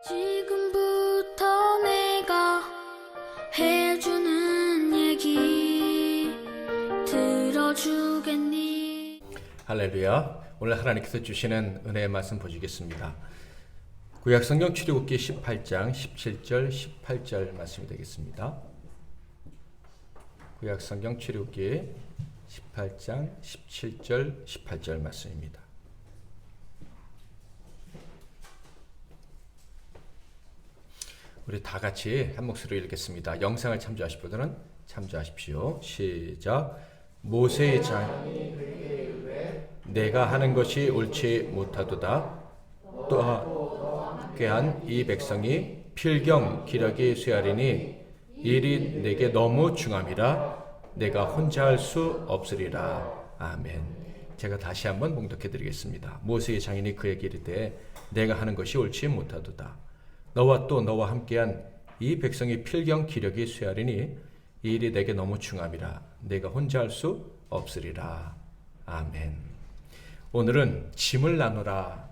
지금부터 내가 해주는 얘기 들어주겠니? 할렐루야. 오늘 하나님께서 주시는 은혜의 말씀 보시겠습니다. 구약성경 출애굽기 18장 17절 18절 말씀이 되겠습니다. 구약성경 출애굽기 18장 17절 18절 말씀입니다. 우리 다 같이 한 목소리로 읽겠습니다. 영상을 참조하실 분들은 참조하십시오. 시작. 모세의 장 내가 하는 것이 옳지 못하도다. 또한 꾀한 이 백성이 필경 기력이 쇠하리니 일이 내게 너무 중함이라 내가 혼자 할 수 없으리라. 아멘. 제가 다시 한번 봉독해 드리겠습니다. 모세의 장인이 그에게 이르되 내가 하는 것이 옳지 못하도다. 너와 또 너와 함께한 이 백성이 필경 기력이 쇠하리니 이 일이 내게 너무 중함이라 내가 혼자 할 수 없으리라. 아멘. 오늘은 짐을 나누라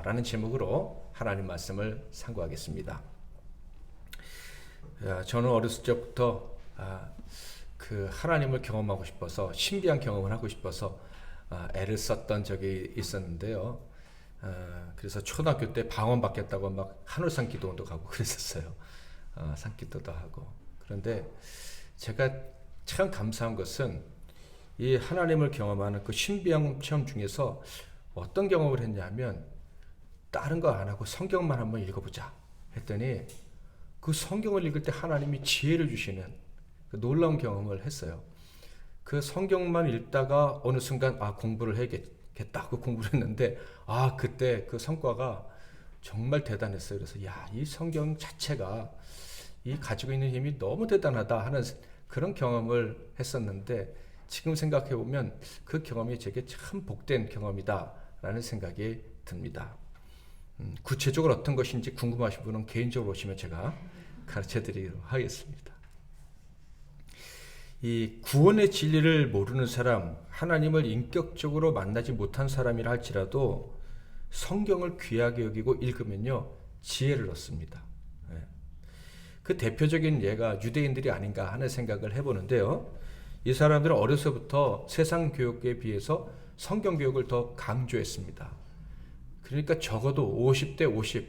라는 제목으로 하나님 말씀을 상고하겠습니다. 저는 어렸을 적부터 그 하나님을 경험하고 싶어서 신비한 경험을 하고 싶어서 애를 썼던 적이 있었는데요. 그래서 초등학교 때 방언 받겠다고 막 하늘산 기도원도 가고 그랬었어요. 산기도도 하고. 그런데 제가 참 감사한 것은 이 하나님을 경험하는 그 신비한 체험 중에서 어떤 경험을 했냐면 다른 거 안 하고 성경만 한번 읽어보자 했더니 그 성경을 읽을 때 하나님이 지혜를 주시는 그 놀라운 경험을 했어요. 그 성경만 읽다가 어느 순간 공부를 해야겠다 그 공부를 했는데 그때 그 성과가 정말 대단했어요. 그래서 이 성경 자체가 이 가지고 있는 힘이 너무 대단하다 하는 그런 경험을 했었는데 지금 생각해 보면 그 경험이 제게 참 복된 경험이다라는 생각이 듭니다. 구체적으로 어떤 것인지 궁금하신 분은 개인적으로 오시면 제가 가르쳐 드리도록 하겠습니다. 이 구원의 진리를 모르는 사람, 하나님을 인격적으로 만나지 못한 사람이라 할지라도 성경을 귀하게 여기고 읽으면요 지혜를 얻습니다. 그 대표적인 예가 유대인들이 아닌가 하는 생각을 해보는데요. 이 사람들은 어려서부터 세상 교육에 비해서 성경 교육을 더 강조했습니다. 그러니까 적어도 50대 50,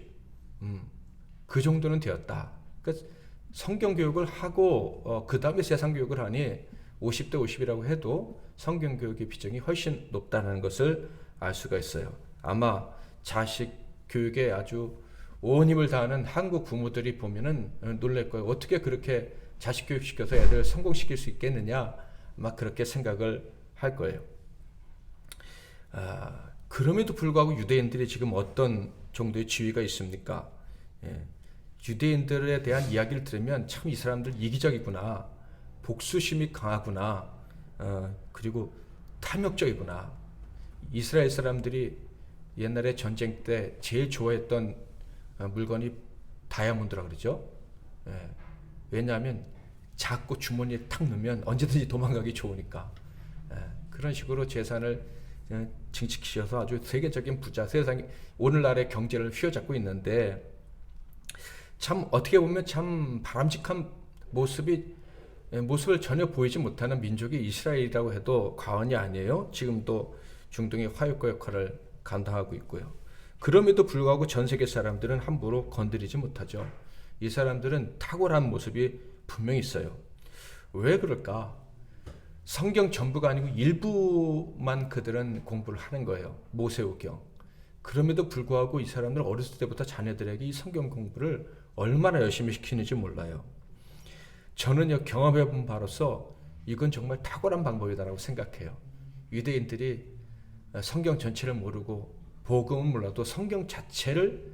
그 정도는 되었다. 그러니까 성경 교육을 하고 그 다음에 세상 교육을 하니 50대 50이라고 해도 성경 교육의 비중이 훨씬 높다는 것을 알 수가 있어요. 아마 자식 교육에 아주 온 힘을 다하는 한국 부모들이 보면은 놀랄 거예요. 어떻게 그렇게 자식 교육시켜서 애들 성공시킬 수 있겠느냐 막 그렇게 생각을 할 거예요. 그럼에도 불구하고 유대인들이 지금 어떤 정도의 지위가 있습니까? 유대인들에 대한 이야기를 들으면 참 이 사람들 이기적이구나, 복수심이 강하구나, 그리고 탐욕적이구나. 이스라엘 사람들이 옛날에 전쟁 때 제일 좋아했던 물건이 다이아몬드라 그러죠. 왜냐하면 작고 주머니에 탁 넣으면 언제든지 도망가기 좋으니까. 그런 식으로 재산을 증식시켜서 아주 세계적인 부자, 세상이 오늘날의 경제를 휘어잡고 있는데 참 어떻게 보면 참 바람직한 모습을 전혀 보이지 못하는 민족이 이스라엘이라고 해도 과언이 아니에요. 지금도 중동의 화약고 역할을 감당하고 있고요. 그럼에도 불구하고 전 세계 사람들은 함부로 건드리지 못하죠. 이 사람들은 탁월한 모습이 분명히 있어요. 왜 그럴까? 성경 전부가 아니고 일부만 그들은 공부를 하는 거예요. 모세오경. 그럼에도 불구하고 이 사람들은 어렸을 때부터 자녀들에게 이 성경 공부를 얼마나 열심히 시키는지 몰라요. 저는 경험해 본 바로서 이건 정말 탁월한 방법이다라고 생각해요. 유대인들이 성경 전체를 모르고 복음은 몰라도 성경 자체를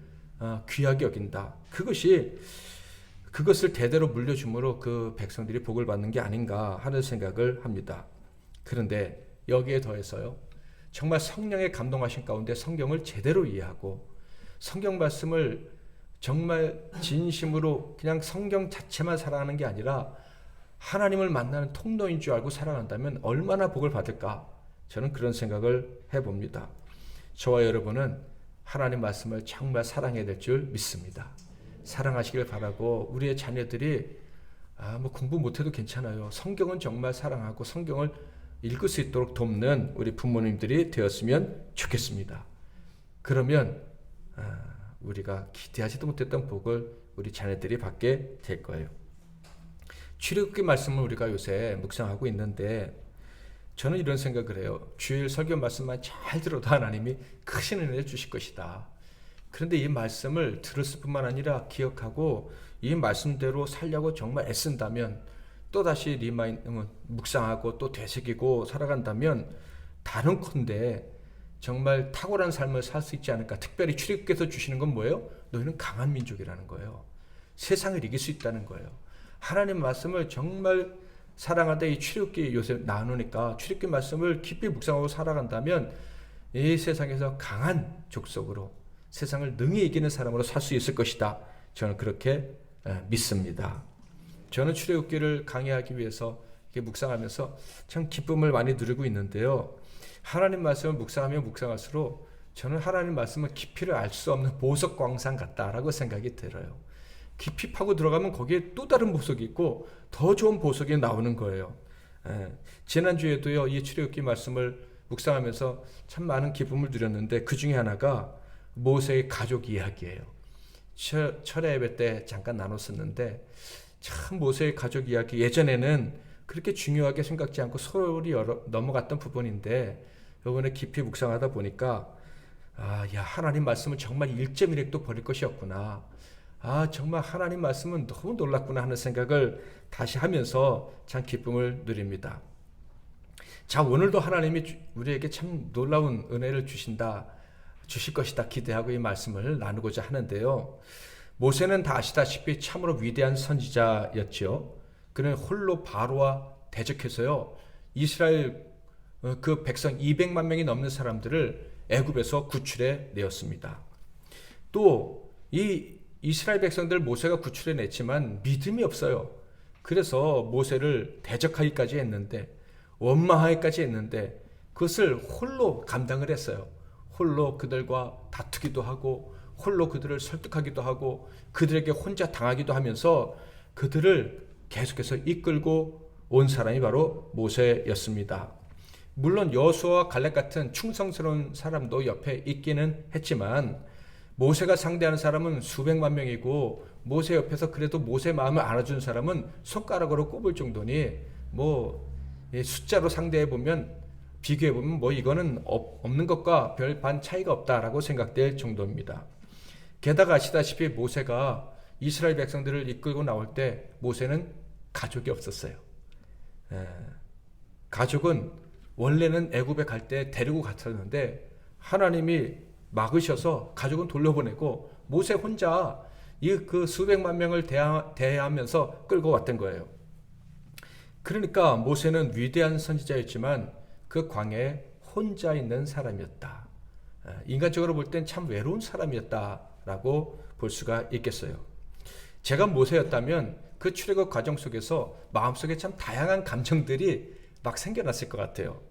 귀하게 여긴다. 그것을 대대로 물려줌으로 그 백성들이 복을 받는 게 아닌가 하는 생각을 합니다. 그런데 여기에 더해서요. 정말 성령의 감동하신 가운데 성경을 제대로 이해하고 성경 말씀을 정말 진심으로 그냥 성경 자체만 살아가는 게 아니라 하나님을 만나는 통로인 줄 알고 살아간다면 얼마나 복을 받을까? 저는 그런 생각을 해봅니다. 저와 여러분은 하나님 말씀을 정말 사랑해야 될 줄 믿습니다. 사랑하시길 바라고 우리의 자녀들이 뭐 공부 못해도 괜찮아요. 성경은 정말 사랑하고 성경을 읽을 수 있도록 돕는 우리 부모님들이 되었으면 좋겠습니다. 그러면 우리가 기대하지도 못했던 복을 우리 자녀들이 받게 될 거예요. 출애굽기 말씀을 우리가 요새 묵상하고 있는데 저는 이런 생각을 해요. 주일 설교 말씀만 잘 들어도 하나님이 크신 은혜를 주실 것이다. 그런데 이 말씀을 들었을 뿐만 아니라 기억하고 이 말씀대로 살려고 정말 애쓴다면, 또다시 묵상하고 또 되새기고 살아간다면, 다른컨대 정말 탁월한 삶을 살 수 있지 않을까. 특별히 출애굽께서 주시는 건 뭐예요? 너희는 강한 민족이라는 거예요. 세상을 이길 수 있다는 거예요. 하나님 말씀을 정말 사랑하되 이 출애굽기 요새 나누니까 출애굽기 말씀을 깊이 묵상하고 살아간다면 이 세상에서 강한 족속으로 세상을 능히 이기는 사람으로 살 수 있을 것이다. 저는 그렇게 믿습니다. 저는 출애굽기를 강의하기 위해서 묵상하면서 참 기쁨을 많이 누리고 있는데요. 하나님 말씀을 묵상하면 묵상할수록 저는 하나님 말씀은 깊이를 알 수 없는 보석 광산 같다라고 생각이 들어요. 깊이 파고 들어가면 거기에 또 다른 보석이 있고 더 좋은 보석이 나오는 거예요. 지난주에도요, 이 출애굽기 말씀을 묵상하면서 참 많은 기쁨을 누렸는데 그 중에 하나가 모세의 가족 이야기예요. 철야 예배 때 잠깐 나눴었는데 참 모세의 가족 이야기, 예전에는 그렇게 중요하게 생각지 않고 소홀히 넘어갔던 부분인데 이번에 깊이 묵상하다 보니까 하나님 말씀은 정말 1.1핵도 버릴 것이 없구나. 정말 하나님 말씀은 너무 놀랍구나 하는 생각을 다시 하면서 참 기쁨을 누립니다. 자, 오늘도 하나님이 우리에게 참 놀라운 은혜를 주실 것이다 기대하고 이 말씀을 나누고자 하는데요. 모세는 다 아시다시피 참으로 위대한 선지자였죠. 그는 홀로 바로와 대적해서요, 이스라엘 그 백성 200만 명이 넘는 사람들을 애굽에서 구출해 내었습니다. 또 이 이스라엘 백성들 모세가 구출해 냈지만 믿음이 없어요. 그래서 모세를 대적하기까지 했는데, 원망하기까지 했는데 그것을 홀로 감당을 했어요. 홀로 그들과 다투기도 하고 홀로 그들을 설득하기도 하고 그들에게 혼자 당하기도 하면서 그들을 계속해서 이끌고 온 사람이 바로 모세였습니다. 물론 여호수아와 갈렙 같은 충성스러운 사람도 옆에 있기는 했지만 모세가 상대하는 사람은 수백만 명이고 모세 옆에서 그래도 모세 마음을 알아준 사람은 손가락으로 꼽을 정도니 숫자로 상대해보면, 비교해보면 이거는 없는 것과 별 반 차이가 없다라고 생각될 정도입니다. 게다가 아시다시피 모세가 이스라엘 백성들을 이끌고 나올 때 모세는 가족이 없었어요. 가족은 원래는 애굽에 갈 때 데리고 갔었는데 하나님이 막으셔서 가족은 돌려보내고 모세 혼자 그 수백만 명을 대하면서 끌고 왔던 거예요. 그러니까 모세는 위대한 선지자였지만 그 광야에 혼자 있는 사람이었다. 인간적으로 볼 땐 참 외로운 사람이었다라고 볼 수가 있겠어요. 제가 모세였다면 그 출애굽 과정 속에서 마음속에 참 다양한 감정들이 막 생겨났을 것 같아요.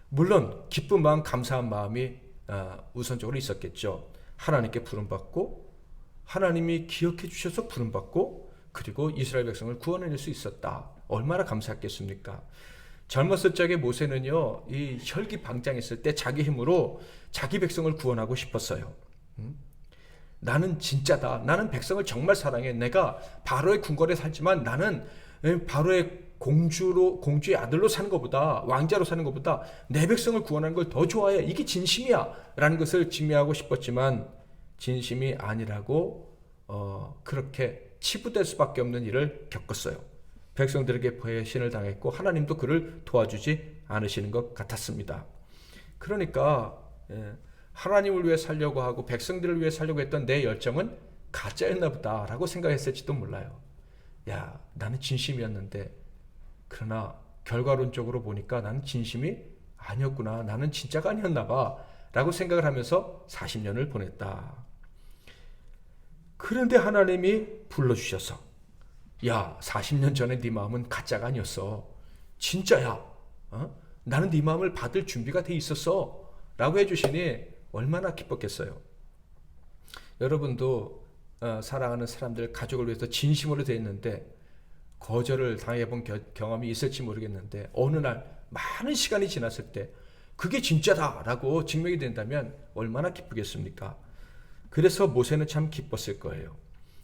물론 기쁜 마음, 감사한 마음이 우선적으로 있었겠죠. 하나님께 부름받고 하나님이 기억해 주셔서 부름받고 그리고 이스라엘 백성을 구원해낼 수 있었다. 얼마나 감사했겠습니까? 젊었을 적에 모세는요, 이 혈기방장했을 때 자기 힘으로 자기 백성을 구원하고 싶었어요. 나는 진짜다. 나는 백성을 정말 사랑해. 내가 바로의 궁궐에 살지만 나는 바로의 공주의 아들로 사는 것보다, 왕자로 사는 것보다 내 백성을 구원하는 걸 더 좋아해. 이게 진심이야 라는 것을 증명하고 싶었지만 진심이 아니라고 그렇게 치부될 수밖에 없는 일을 겪었어요. 백성들에게 배신을 당했고 하나님도 그를 도와주지 않으시는 것 같았습니다. 그러니까 하나님을 위해 살려고 하고 백성들을 위해 살려고 했던 내 열정은 가짜였나 보다라고 생각했을지도 몰라요. 나는 진심이었는데, 그러나 결과론적으로 보니까 나는 진심이 아니었구나, 나는 진짜가 아니었나 봐 라고 생각을 하면서 40년을 보냈다. 그런데 하나님이 불러주셔서 40년 전에 네 마음은 가짜가 아니었어, 진짜야. 나는 네 마음을 받을 준비가 돼 있었어 라고 해주시니 얼마나 기뻤겠어요. 여러분도 사랑하는 사람들, 가족을 위해서 진심으로 대했는데 거절을 당해본 경험이 있을지 모르겠는데 어느 날 많은 시간이 지났을 때 그게 진짜다라고 증명이 된다면 얼마나 기쁘겠습니까? 그래서 모세는 참 기뻤을 거예요.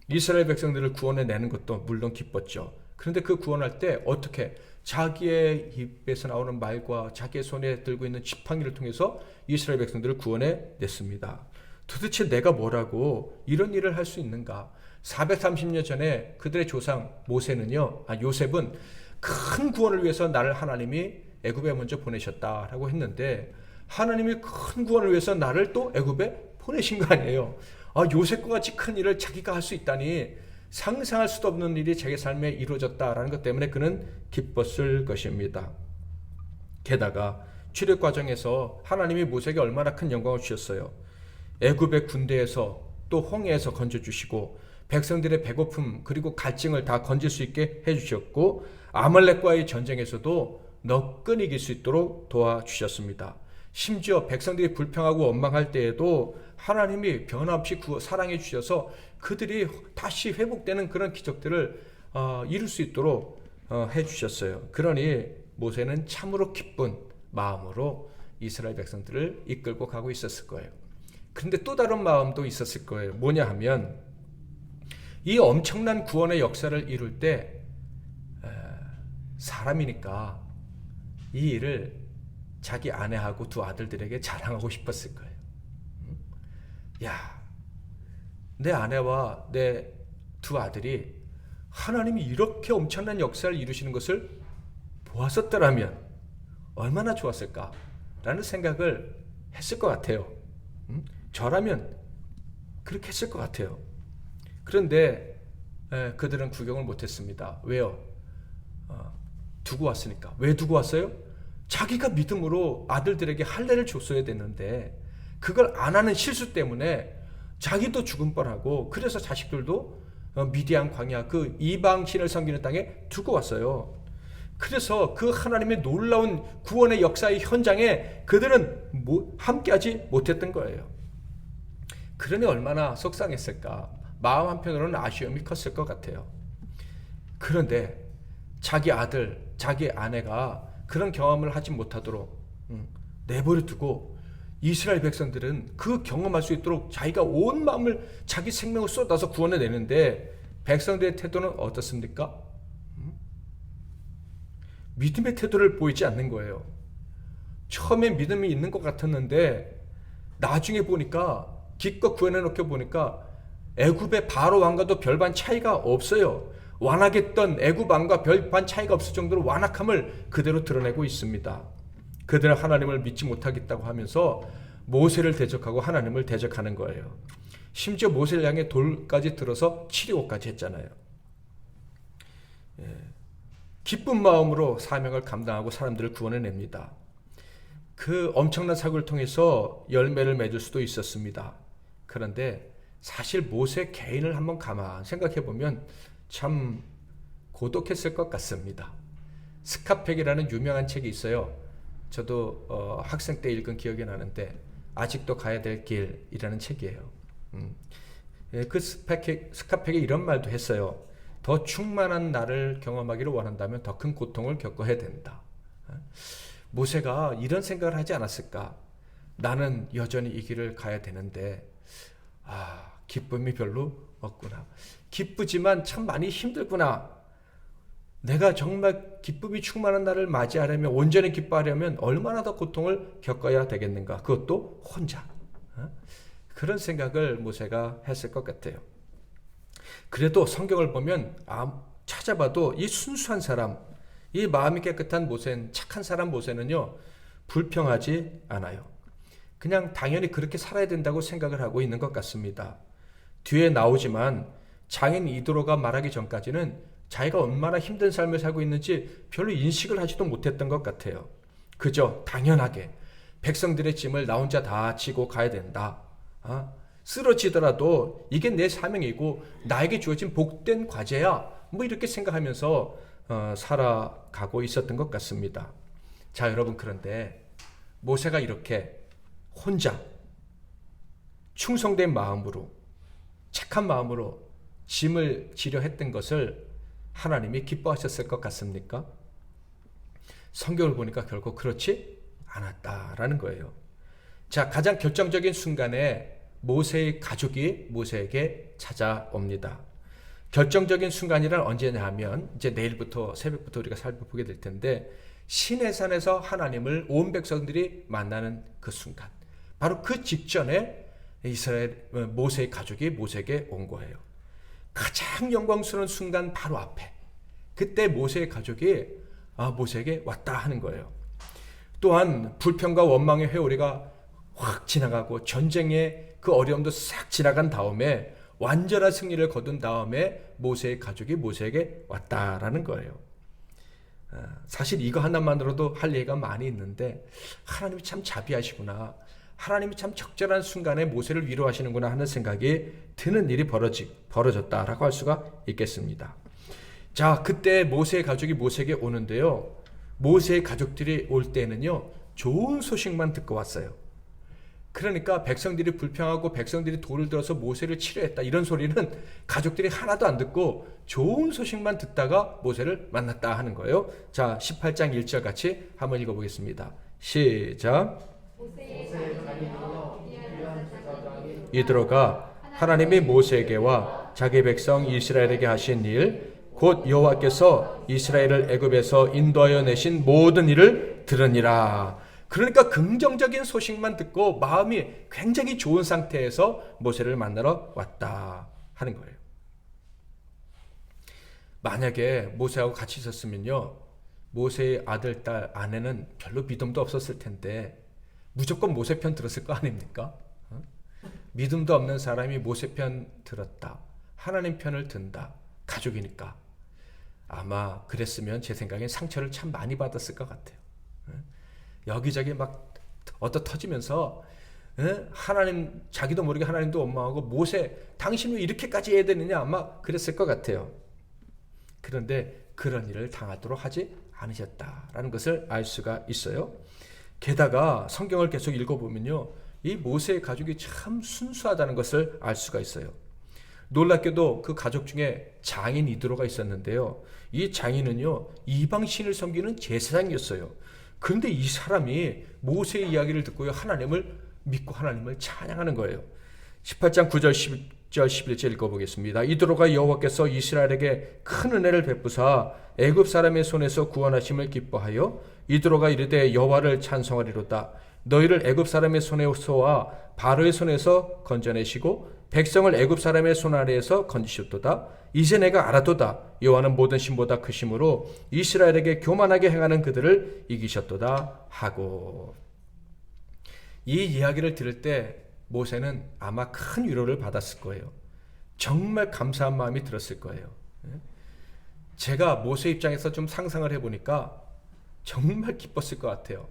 이스라엘 백성들을 구원해내는 것도 물론 기뻤죠. 그런데 그 구원할 때 어떻게 자기의 입에서 나오는 말과 자기의 손에 들고 있는 지팡이를 통해서 이스라엘 백성들을 구원해냈습니다. 도대체 내가 뭐라고 이런 일을 할 수 있는가? 430년 전에 그들의 조상 요셉은 큰 구원을 위해서 나를 하나님이 애굽에 먼저 보내셨다라고 했는데 하나님이 큰 구원을 위해서 나를 또 애굽에 보내신 거 아니에요. 요셉과 같이 큰 일을 자기가 할 수 있다니 상상할 수도 없는 일이 자기 삶에 이루어졌다라는 것 때문에 그는 기뻤을 것입니다. 게다가 출애굽 과정에서 하나님이 모세에게 얼마나 큰 영광을 주셨어요. 애굽의 군대에서 또 홍해에서 건져주시고 백성들의 배고픔 그리고 갈증을 다 건질 수 있게 해주셨고 아말렉과의 전쟁에서도 너끈 이길 수 있도록 도와주셨습니다. 심지어 백성들이 불평하고 원망할 때에도 하나님이 변함없이 사랑해 주셔서 그들이 다시 회복되는 그런 기적들을 이룰 수 있도록 해주셨어요. 그러니 모세는 참으로 기쁜 마음으로 이스라엘 백성들을 이끌고 가고 있었을 거예요. 그런데 또 다른 마음도 있었을 거예요. 뭐냐 하면 이 엄청난 구원의 역사를 이룰 때 사람이니까 이 일을 자기 아내하고 두 아들들에게 자랑하고 싶었을 거예요. 야, 내 아내와 내 두 아들이 하나님이 이렇게 엄청난 역사를 이루시는 것을 보았었더라면 얼마나 좋았을까라는 생각을 했을 것 같아요. 저라면 그렇게 했을 것 같아요. 그런데 그들은 구경을 못했습니다. 왜요? 두고 왔으니까. 왜 두고 왔어요? 자기가 믿음으로 아들들에게 할례를 줬어야 됐는데 그걸 안 하는 실수 때문에 자기도 죽은 뻔하고 그래서 자식들도 미디안 광야 그 이방신을 섬기는 땅에 두고 왔어요. 그래서 그 하나님의 놀라운 구원의 역사의 현장에 그들은 함께하지 못했던 거예요. 그러니 얼마나 속상했을까. 마음 한편으로는 아쉬움이 컸을 것 같아요. 그런데 자기 아들, 자기 아내가 그런 경험을 하지 못하도록 내버려 두고 이스라엘 백성들은 그 경험할 수 있도록 자기가 온 마음을 자기 생명을 쏟아서 구원해내는데 백성들의 태도는 어떻습니까? 믿음의 태도를 보이지 않는 거예요. 처음엔 믿음이 있는 것 같았는데 나중에 보니까 기껏 구해내놓게 보니까 애굽의 바로 왕과도 별반 차이가 없어요. 완악했던 애굽 왕과 별반 차이가 없을 정도로 완악함을 그대로 드러내고 있습니다. 그들은 하나님을 믿지 못하겠다고 하면서 모세를 대적하고 하나님을 대적하는 거예요. 심지어 모세를 향해 돌까지 들어서 치려고까지 했잖아요. 기쁜 마음으로 사명을 감당하고 사람들을 구원해냅니다. 그 엄청난 사고를 통해서 열매를 맺을 수도 있었습니다. 그런데 사실 모세 개인을 한번 가만 생각해보면 참 고독했을 것 같습니다. 스카펙이라는 유명한 책이 있어요. 저도 학생 때 읽은 기억이 나는데 아직도 가야 될 길이라는 책이에요. 그 스카펙이 이런 말도 했어요. 더 충만한 나를 경험하기를 원한다면 더 큰 고통을 겪어야 된다. 모세가 이런 생각을 하지 않았을까? 나는 여전히 이 길을 가야 되는데 기쁨이 별로 없구나. 기쁘지만 참 많이 힘들구나. 내가 정말 기쁨이 충만한 날을 맞이하려면 온전히 기뻐하려면 얼마나 더 고통을 겪어야 되겠는가. 그것도 혼자. 그런 생각을 모세가 했을 것 같아요. 그래도 성경을 보면 찾아봐도 이 순수한 사람, 이 마음이 깨끗한 모세는 착한 사람 모세는요 불평하지 않아요. 그냥 당연히 그렇게 살아야 된다고 생각을 하고 있는 것 같습니다. 뒤에 나오지만 장인 이드로가 말하기 전까지는 자기가 얼마나 힘든 삶을 살고 있는지 별로 인식을 하지도 못했던 것 같아요. 그저 당연하게 백성들의 짐을 나 혼자 다 지고 가야 된다. 쓰러지더라도 이게 내 사명이고 나에게 주어진 복된 과제야. 뭐 이렇게 생각하면서 살아가고 있었던 것 같습니다. 자, 여러분, 그런데 모세가 이렇게 혼자 충성된 마음으로 착한 마음으로 짐을 지려 했던 것을 하나님이 기뻐하셨을 것 같습니까? 성경을 보니까 결국 그렇지 않았다라는 거예요. 자, 가장 결정적인 순간에 모세의 가족이 모세에게 찾아옵니다. 결정적인 순간이란 언제냐 하면 이제 내일부터 새벽부터 우리가 살펴보게 될 텐데 시내산에서 하나님을 온 백성들이 만나는 그 순간, 바로 그 직전에 이스라엘 모세의 가족이 모세에게 온 거예요. 가장 영광스러운 순간 바로 앞에, 그때 모세의 가족이 모세에게 왔다 하는 거예요. 또한 불평과 원망의 회오리가 확 지나가고 전쟁의 그 어려움도 싹 지나간 다음에 완전한 승리를 거둔 다음에 모세의 가족이 모세에게 왔다라는 거예요. 사실 이거 하나만으로도 할 얘기가 많이 있는데 하나님이 참 자비하시구나, 하나님이 참 적절한 순간에 모세를 위로하시는구나 하는 생각이 드는 일이 벌어졌다라고 할 수가 있겠습니다. 자, 그때 모세의 가족이 모세에게 오는데요, 모세의 가족들이 올 때는요 좋은 소식만 듣고 왔어요. 그러니까 백성들이 불평하고 백성들이 돌을 들어서 모세를 치료했다 이런 소리는 가족들이 하나도 안 듣고 좋은 소식만 듣다가 모세를 만났다 하는 거예요. 자, 18장 1절 같이 한번 읽어보겠습니다. 시작. 이드로가 하나님이 모세에게와 자기 백성 이스라엘에게 하신 일, 곧 여호와께서 이스라엘을 애굽에서 인도하여 내신 모든 일을 들으니라. 그러니까 긍정적인 소식만 듣고 마음이 굉장히 좋은 상태에서 모세를 만나러 왔다 하는 거예요. 만약에 모세하고 같이 있었으면요, 모세의 아들, 딸, 아내는 별로 믿음도 없었을 텐데 무조건 모세 편 들었을 거 아닙니까? 믿음도 없는 사람이 모세 편 들었다, 하나님 편을 든다, 가족이니까 아마 그랬으면 제 생각엔 상처를 참 많이 받았을 것 같아요. 여기저기 막 얻어 터지면서 하나님, 자기도 모르게 하나님도 원망하고 모세 당신 왜 이렇게까지 해야 되느냐, 아마 그랬을 것 같아요. 그런데 그런 일을 당하도록 하지 않으셨다라는 것을 알 수가 있어요. 게다가 성경을 계속 읽어보면요, 이 모세의 가족이 참 순수하다는 것을 알 수가 있어요. 놀랍게도 그 가족 중에 장인 이드로가 있었는데요, 이 장인은요 이방 신을 섬기는 제사장이었어요. 그런데 이 사람이 모세의 이야기를 듣고요 하나님을 믿고 하나님을 찬양하는 거예요. 18장 9절 10절 11절 읽어보겠습니다. 이드로가 여호와께서 이스라엘에게 큰 은혜를 베푸사 애굽 사람의 손에서 구원하심을 기뻐하여 이드로가 이르되 여호와를 찬송하리로다. 너희를 애굽 사람의 손에서와 바로의 손에서 건져내시고 백성을 애굽 사람의 손 아래에서 건지셨도다. 이제 내가 알아도다. 여호와는 모든 신보다 크심으로 이스라엘에게 교만하게 행하는 그들을 이기셨도다 하고. 이 이야기를 들을 때 모세는 아마 큰 위로를 받았을 거예요. 정말 감사한 마음이 들었을 거예요. 제가 모세 입장에서 좀 상상을 해보니까 정말 기뻤을 것 같아요.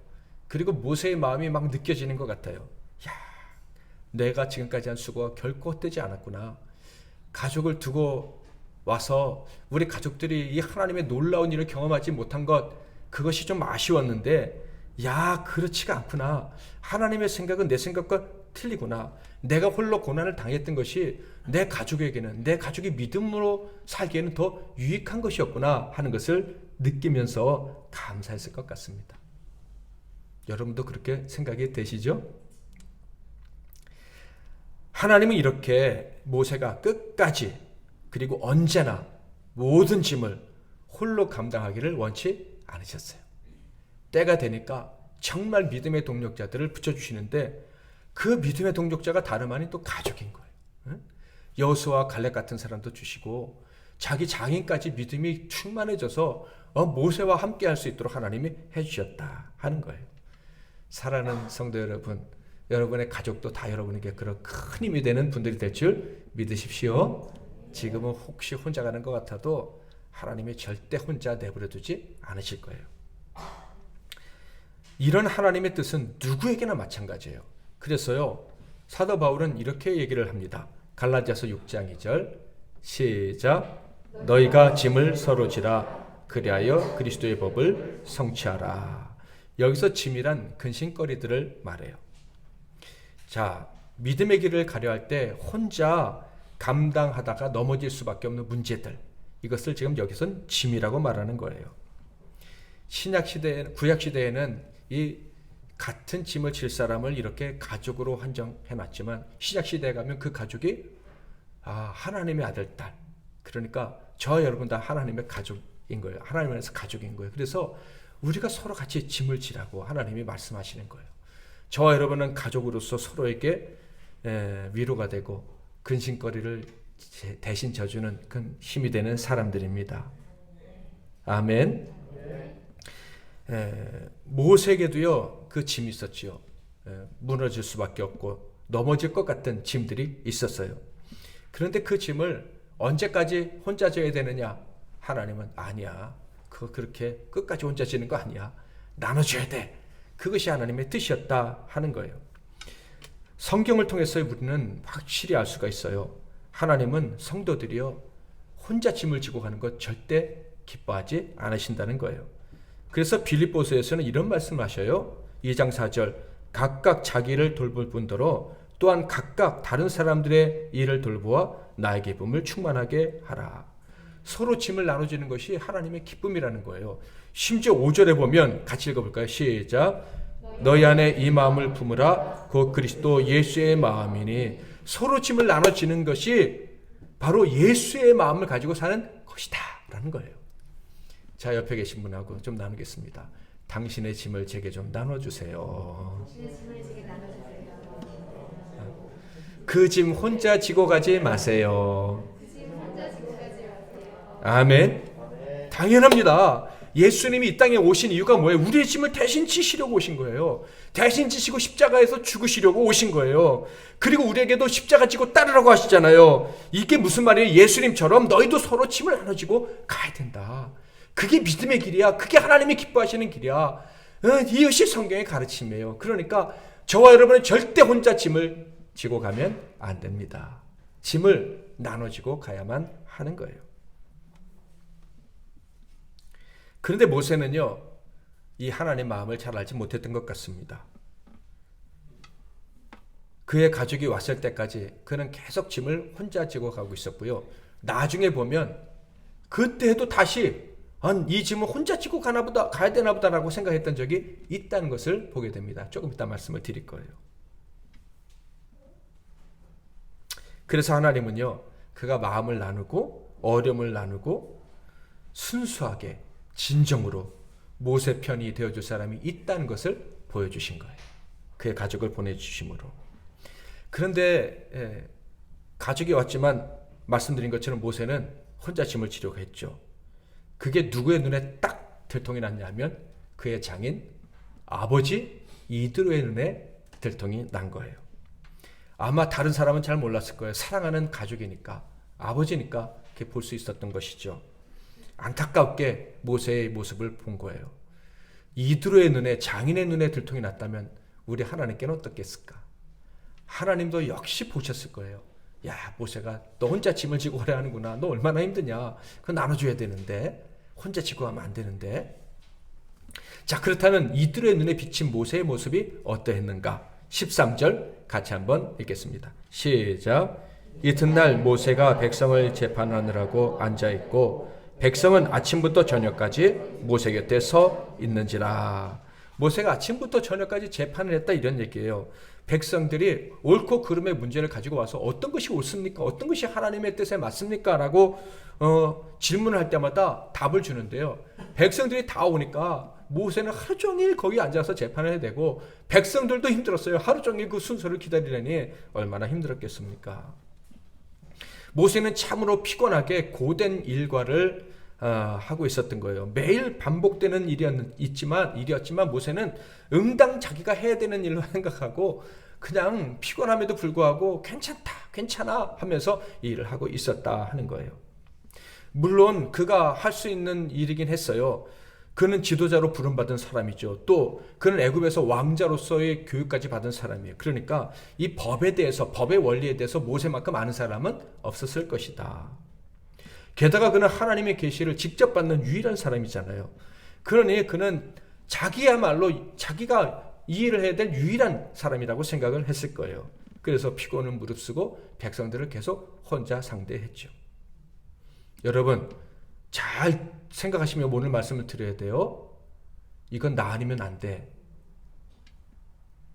그리고 모세의 마음이 막 느껴지는 것 같아요. 야, 내가 지금까지 한 수고가 결코 헛되지 않았구나. 가족을 두고 와서 우리 가족들이 이 하나님의 놀라운 일을 경험하지 못한 것, 그것이 좀 아쉬웠는데, 야, 그렇지가 않구나. 하나님의 생각은 내 생각과 틀리구나. 내가 홀로 고난을 당했던 것이 내 가족에게는, 내 가족이 믿음으로 살기에는 더 유익한 것이었구나 하는 것을 느끼면서 감사했을 것 같습니다. 여러분도 그렇게 생각이 되시죠? 하나님은 이렇게 모세가 끝까지 그리고 언제나 모든 짐을 홀로 감당하기를 원치 않으셨어요. 때가 되니까 정말 믿음의 동력자들을 붙여주시는데 그 믿음의 동력자가 다름 아닌 또 가족인 거예요. 여호수아와 갈렙 같은 사람도 주시고 자기 장인까지 믿음이 충만해져서 모세와 함께 할 수 있도록 하나님이 해주셨다 하는 거예요. 사랑하는 성도 여러분, 여러분의 가족도 다 여러분에게 그런 큰 힘이 되는 분들이 될 줄 믿으십시오. 지금은 혹시 혼자 가는 것 같아도 하나님이 절대 혼자 내버려 두지 않으실 거예요. 이런 하나님의 뜻은 누구에게나 마찬가지예요. 그래서요, 사도 바울은 이렇게 얘기를 합니다. 갈라디아서 6장 2절 시작. 너희가 짐을 서로 지라 그리하여 그리스도의 법을 성취하라. 여기서 짐이란 근심거리들을 말해요. 자, 믿음의 길을 가려 할 때 혼자 감당하다가 넘어질 수밖에 없는 문제들, 이것을 지금 여기선 짐이라고 말하는 거예요. 구약 시대에는 이 같은 짐을 질 사람을 이렇게 가족으로 한정해놨지만 신약 시대에 가면 그 가족이 하나님의 아들, 딸, 그러니까 저 여러분 다 하나님의 가족인 거예요. 하나님 안에서 가족인 거예요. 그래서 우리가 서로 같이 짐을 지라고 하나님이 말씀하시는 거예요. 저와 여러분은 가족으로서 서로에게 위로가 되고 근심거리를 대신 져주는 큰 힘이 되는 사람들입니다. 아멘. 모세에게도요 그 짐이 있었지요. 무너질 수밖에 없고 넘어질 것 같은 짐들이 있었어요. 그런데 그 짐을 언제까지 혼자 져야 되느냐? 하나님은 아니야. 그거 그렇게 끝까지 혼자 지는 거 아니야. 나눠줘야 돼. 그것이 하나님의 뜻이었다 하는 거예요. 성경을 통해서 우리는 확실히 알 수가 있어요. 하나님은 성도들이요 혼자 짐을 지고 가는 것 절대 기뻐하지 않으신다는 거예요. 그래서 빌립보서에서는 이런 말씀을 하셔요. 2장 4절 각각 자기를 돌볼 뿐더러 또한 각각 다른 사람들의 일을 돌보아 나의 기쁨을 충만하게 하라. 서로 짐을 나눠주는 것이 하나님의 기쁨이라는 거예요. 심지어 5절에 보면 같이 읽어볼까요? 시작. 너희 안에 이 마음을 품으라. 곧 그리스도 예수의 마음이니. 서로 짐을 나눠주는 것이 바로 예수의 마음을 가지고 사는 것이다 라는 거예요. 자, 옆에 계신 분하고 좀 나누겠습니다. 당신의 짐을 제게 좀 나눠주세요. 그 짐 혼자 지고 가지 마세요. 아멘. 당연합니다. 예수님이 이 땅에 오신 이유가 뭐예요? 우리의 짐을 대신 지시려고 오신 거예요. 대신 지시고 십자가에서 죽으시려고 오신 거예요. 그리고 우리에게도 십자가 지고 따르라고 하시잖아요. 이게 무슨 말이에요? 예수님처럼 너희도 서로 짐을 나눠지고 가야 된다. 그게 믿음의 길이야. 그게 하나님이 기뻐하시는 길이야. 이것이 성경의 가르침이에요. 그러니까 저와 여러분은 절대 혼자 짐을 지고 가면 안 됩니다. 짐을 나눠지고 가야만 하는 거예요. 그런데 모세는요, 이 하나님 마음을 잘 알지 못했던 것 같습니다. 그의 가족이 왔을 때까지 그는 계속 짐을 혼자 지고 가고 있었고요. 나중에 보면 그때도 다시 이 짐을 혼자 지고 가야 되나 보다라고 생각했던 적이 있다는 것을 보게 됩니다. 조금 이따 말씀을 드릴 거예요. 그래서 하나님은요, 그가 마음을 나누고 어려움을 나누고 순수하게 진정으로 모세 편이 되어줄 사람이 있다는 것을 보여주신 거예요. 그의 가족을 보내주심으로. 그런데 가족이 왔지만 말씀드린 것처럼 모세는 혼자 짐을 지려고 했죠. 그게 누구의 눈에 딱 들통이 났냐면 그의 장인 아버지 이드로의 눈에 들통이 난 거예요. 아마 다른 사람은 잘 몰랐을 거예요. 사랑하는 가족이니까, 아버지니까 그렇게 볼 수 있었던 것이죠. 안타깝게 모세의 모습을 본 거예요. 이드로의 눈에, 장인의 눈에 들통이 났다면 우리 하나님께는 어떻겠을까? 하나님도 역시 보셨을 거예요. 야, 모세가 너 혼자 짐을 지고 오래 하는구나. 너 얼마나 힘드냐. 그거 나눠줘야 되는데, 혼자 지고 가면 안 되는데. 자, 그렇다면 이드로의 눈에 비친 모세의 모습이 어떠했는가? 13절 같이 한번 읽겠습니다. 시작. 이튿날 모세가 백성을 재판하느라고 앉아있고 백성은 아침부터 저녁까지 모세 곁에 서 있는지라. 모세가 아침부터 저녁까지 재판을 했다 이런 얘기예요. 백성들이 옳고 그름의 문제를 가지고 와서 어떤 것이 옳습니까? 어떤 것이 하나님의 뜻에 맞습니까? 라고 질문을 할 때마다 답을 주는데요. 백성들이 다 오니까 모세는 하루 종일 거기 앉아서 재판을 해야 되고 백성들도 힘들었어요. 하루 종일 그 순서를 기다리려니 얼마나 힘들었겠습니까? 모세는 참으로 피곤하게 고된 일과를 하고 있었던 거예요. 매일 반복되는 일이었지만 모세는 응당 자기가 해야 되는 일로 생각하고 그냥 피곤함에도 불구하고 괜찮아 하면서 이 일을 하고 있었다 하는 거예요. 물론 그가 할 수 있는 일이긴 했어요. 그는 지도자로 부름받은 사람이죠. 또 그는 애굽에서 왕자로서의 교육까지 받은 사람이에요. 그러니까 이 법에 대해서, 법의 원리에 대해서 모세만큼 아는 사람은 없었을 것이다. 게다가 그는 하나님의 계시를 직접 받는 유일한 사람이잖아요. 그러니 그는 자기야말로 자기가 이 일을 해야 될 유일한 사람이라고 생각을 했을 거예요. 그래서 피곤을 무릅쓰고 백성들을 계속 혼자 상대했죠. 여러분 잘 생각하시며 오늘 말씀을 드려야 돼요. 이건 나 아니면 안 돼.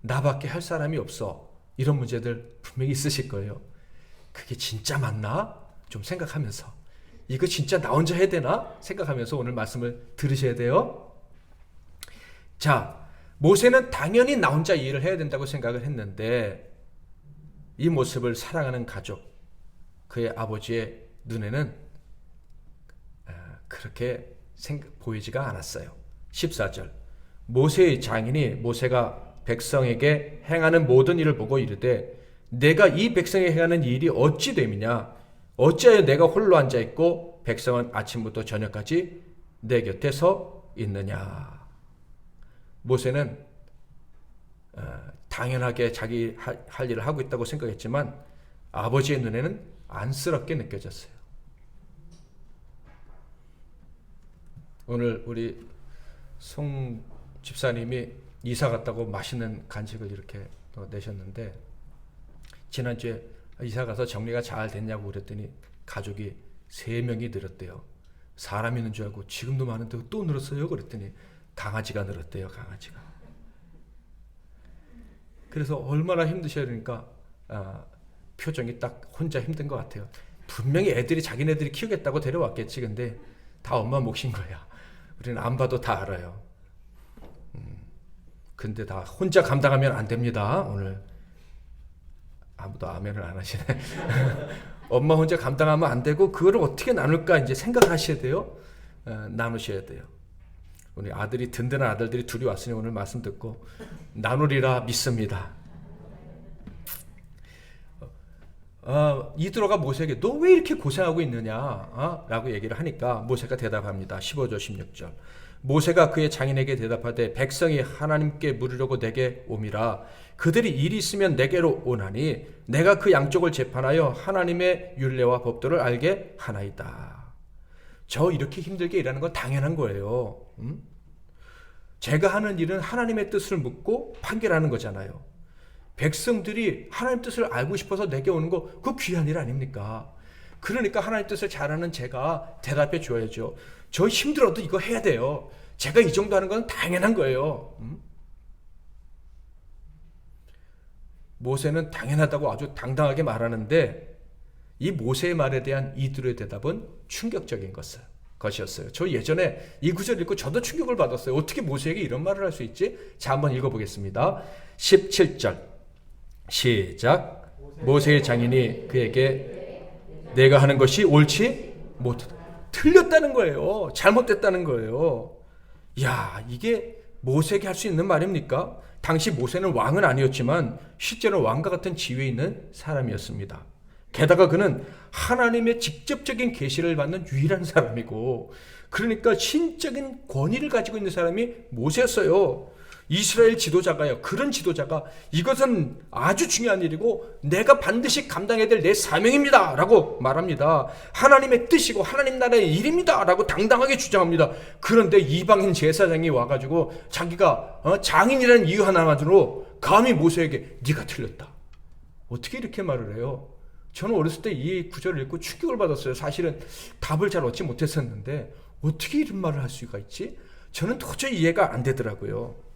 나밖에 할 사람이 없어. 이런 문제들 분명히 있으실 거예요. 그게 진짜 맞나? 좀 생각하면서 이거 진짜 나 혼자 해야 되나? 생각하면서 오늘 말씀을 들으셔야 돼요. 자, 모세는 당연히 나 혼자 이 일을 해야 된다고 생각을 했는데 이 모습을 사랑하는 가족, 그의 아버지의 눈에는 그렇게 보이지가 않았어요. 14절 모세의 장인이 모세가 백성에게 행하는 모든 일을 보고 이르되 내가 이 백성에 행하는 일이 어찌 됨이냐? 어찌하여 내가 홀로 앉아있고 백성은 아침부터 저녁까지 내 곁에 서 있느냐? 모세는 당연하게 자기 할 일을 하고 있다고 생각했지만 아버지의 눈에는 안쓰럽게 느껴졌어요. 오늘 우리 송 집사님이 이사 갔다고 맛있는 간식을 이렇게 내셨는데 지난주에 이사 가서 정리가 잘 됐냐고 그랬더니 가족이 3명이 늘었대요. 사람 있는 줄 알고 지금도 많은데 또 늘었어요? 그랬더니 강아지가 늘었대요. 강아지가. 그래서 얼마나 힘드셔야 되니까 표정이 딱 혼자 힘든 것 같아요. 분명히 애들이 자기네들이 키우겠다고 데려왔겠지. 근데 다 엄마 몫인 거야. 우리는 안 봐도 다 알아요. 근데 다 혼자 감당하면 안 됩니다. 오늘 아무도 아멘을 안 하시네. 엄마 혼자 감당하면 안 되고 그거를 어떻게 나눌까 이제 생각하셔야 돼요. 나누셔야 돼요. 우리 아들이 든든한 아들들이 둘이 왔으니 오늘 말씀 듣고 나누리라 믿습니다. 이드로가 모세에게 너 왜 이렇게 고생하고 있느냐? 라고 얘기를 하니까 모세가 대답합니다. 15절 16절 모세가 그의 장인에게 대답하되 백성이 하나님께 물으려고 내게 오미라. 그들이 일이 있으면 내게로 오나니 내가 그 양쪽을 재판하여 하나님의 율례와 법도를 알게 하나이다. 저 이렇게 힘들게 일하는 건 당연한 거예요. 제가 하는 일은 하나님의 뜻을 묻고 판결하는 거잖아요. 백성들이 하나님 뜻을 알고 싶어서 내게 오는 거 그거 귀한 일 아닙니까? 그러니까 하나님 뜻을 잘하는 제가 대답해 줘야죠. 저 힘들어도 이거 해야 돼요. 제가 이 정도 하는 건 당연한 거예요. 모세는 당연하다고 아주 당당하게 말하는데 이 모세의 말에 대한 이드로의 대답은 충격적인 것이었어요. 저 예전에 이 구절 읽고 저도 충격을 받았어요. 어떻게 모세에게 이런 말을 할 수 있지? 자, 한번 읽어보겠습니다. 17절 시작. 모세의 장인이 그에게 내가 하는 것이 옳지 못하다. 틀렸다는 거예요. 잘못됐다는 거예요. 야, 이게 모세에게 할 수 있는 말입니까? 당시 모세는 왕은 아니었지만 실제로 왕과 같은 지위에 있는 사람이었습니다. 게다가 그는 하나님의 직접적인 계시를 받는 유일한 사람이고 그러니까 신적인 권위를 가지고 있는 사람이 모세였어요. 이스라엘 지도자가요. 그런 지도자가 이것은 아주 중요한 일이고 내가 반드시 감당해야 될 내 사명입니다 라고 말합니다. 하나님의 뜻이고 하나님 나라의 일입니다 라고 당당하게 주장합니다. 그런데 이방인 제사장이 와가지고 자기가 장인이라는 이유 하나만으로 감히 모세에게 네가 틀렸다. 어떻게 이렇게 말을 해요? 저는 어렸을 때 이 구절을 읽고 충격을 받았어요. 사실은 답을 잘 얻지 못했었는데 어떻게 이런 말을 할 수가 있지? 저는 도저히 이해가 안 되더라고요.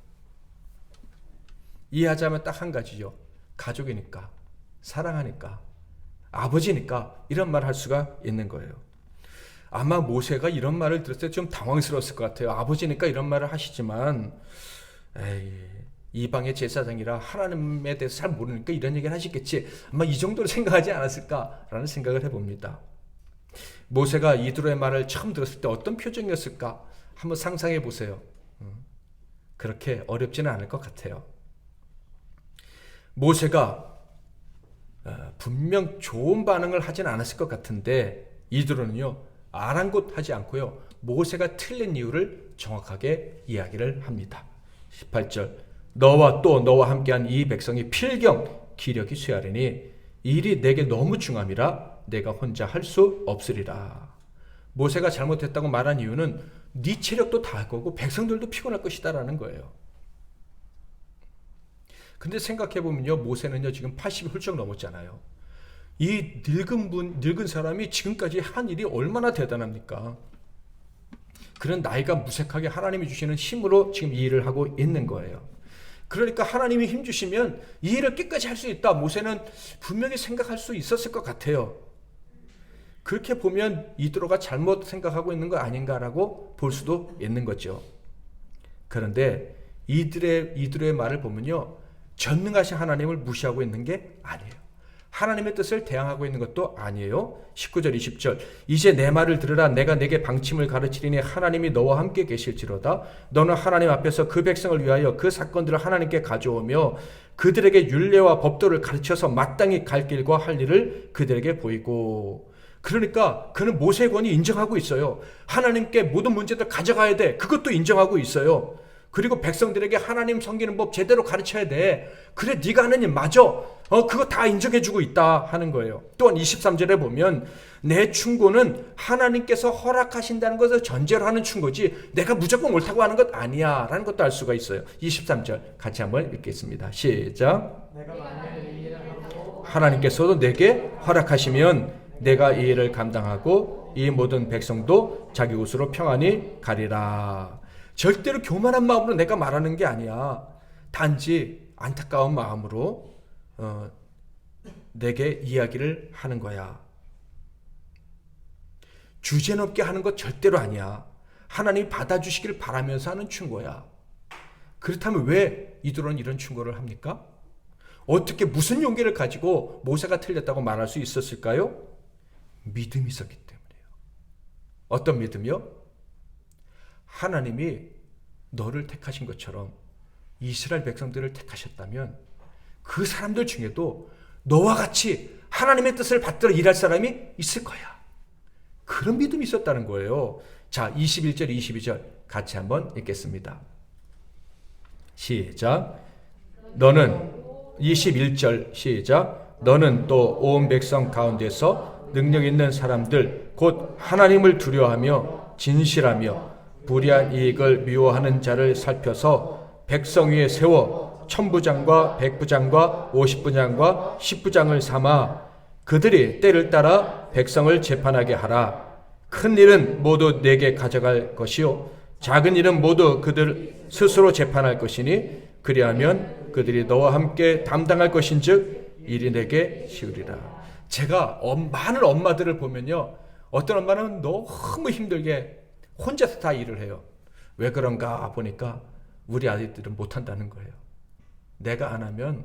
이해하자면 딱 한 가지죠. 가족이니까, 사랑하니까, 아버지니까 이런 말을 할 수가 있는 거예요. 아마 모세가 이런 말을 들었을 때 좀 당황스러웠을 것 같아요. 아버지니까 이런 말을 하시지만 이방의 제사장이라 하나님에 대해서 잘 모르니까 이런 얘기를 하시겠지. 아마 이 정도로 생각하지 않았을까라는 생각을 해봅니다. 모세가 이드로의 말을 처음 들었을 때 어떤 표정이었을까? 한번 상상해 보세요. 그렇게 어렵지는 않을 것 같아요. 모세가 분명 좋은 반응을 하진 않았을 것 같은데 이드로는요 아랑곳하지 않고요 모세가 틀린 이유를 정확하게 이야기를 합니다. 18절 너와 또 너와 함께한 이 백성이 필경 기력이 쇠하리니 일이 내게 너무 중함이라 내가 혼자 할 수 없으리라. 모세가 잘못했다고 말한 이유는 네 체력도 다할 거고 백성들도 피곤할 것이다 라는 거예요. 근데 생각해 보면요, 모세는요 지금 80이 훌쩍 넘었잖아요. 이 늙은 사람이 지금까지 한 일이 얼마나 대단합니까? 그런 나이가 무색하게 하나님이 주시는 힘으로 지금 이 일을 하고 있는 거예요. 그러니까 하나님이 힘 주시면 이 일을 끝까지 할 수 있다. 모세는 분명히 생각할 수 있었을 것 같아요. 그렇게 보면 이드로가 잘못 생각하고 있는 거 아닌가라고 볼 수도 있는 거죠. 그런데 이드로의 말을 보면요, 전능하신 하나님을 무시하고 있는 게 아니에요. 하나님의 뜻을 대항하고 있는 것도 아니에요. 19절 20절 이제 내 말을 들으라. 내가 내게 방침을 가르치리니 하나님이 너와 함께 계실지로다. 너는 하나님 앞에서 그 백성을 위하여 그 사건들을 하나님께 가져오며 그들에게 율례와 법도를 가르쳐서 마땅히 갈 길과 할 일을 그들에게 보이고. 그러니까 그는 모세의 권위 인정하고 있어요. 하나님께 모든 문제들 가져가야 돼. 그것도 인정하고 있어요. 그리고 백성들에게 하나님 섬기는 법 제대로 가르쳐야 돼. 그래, 네가 하는 일 맞아. 그거 다 인정해주고 있다 하는 거예요. 또한 23절에 보면 내 충고는 하나님께서 허락하신다는 것을 전제로 하는 충고지 내가 무조건 옳다고 하는 것 아니야 라는 것도 알 수가 있어요. 23절 같이 한번 읽겠습니다. 시작. 하나님께서도 내게 허락하시면 내가 이 일을 감당하고 이 모든 백성도 자기 곳으로 평안히 가리라. 절대로 교만한 마음으로 내가 말하는 게 아니야. 단지 안타까운 마음으로 내게 이야기를 하는 거야. 주제넘게 하는 것 절대로 아니야. 하나님이 받아주시기를 바라면서 하는 충고야. 그렇다면 왜 이드로는 이런 충고를 합니까? 어떻게 무슨 용기를 가지고 모세가 틀렸다고 말할 수 있었을까요? 믿음이 있었기 때문이에요. 어떤 믿음이요? 하나님이 너를 택하신 것처럼 이스라엘 백성들을 택하셨다면 그 사람들 중에도 너와 같이 하나님의 뜻을 받들어 일할 사람이 있을 거야. 그런 믿음이 있었다는 거예요. 자, 21절 22절 같이 한번 읽겠습니다. 시작. 너는 21절 시작. 너는 또 온 백성 가운데서 능력 있는 사람들 곧 하나님을 두려워하며 진실하며 불의한 이익을 미워하는 자를 살펴서 백성 위에 세워 천부장과 백부장과 50부장과 10부장을 삼아 그들이 때를 따라 백성을 재판하게 하라. 큰 일은 모두 내게 가져갈 것이요 작은 일은 모두 그들 스스로 재판할 것이니 그리하면 그들이 너와 함께 담당할 것인즉 일이 내게 쉬우리라. 제가 많은 엄마들을 보면요, 어떤 엄마는 너무 힘들게 혼자서 다 일을 해요. 왜 그런가 보니까 우리 아이들은 못한다는 거예요. 내가 안 하면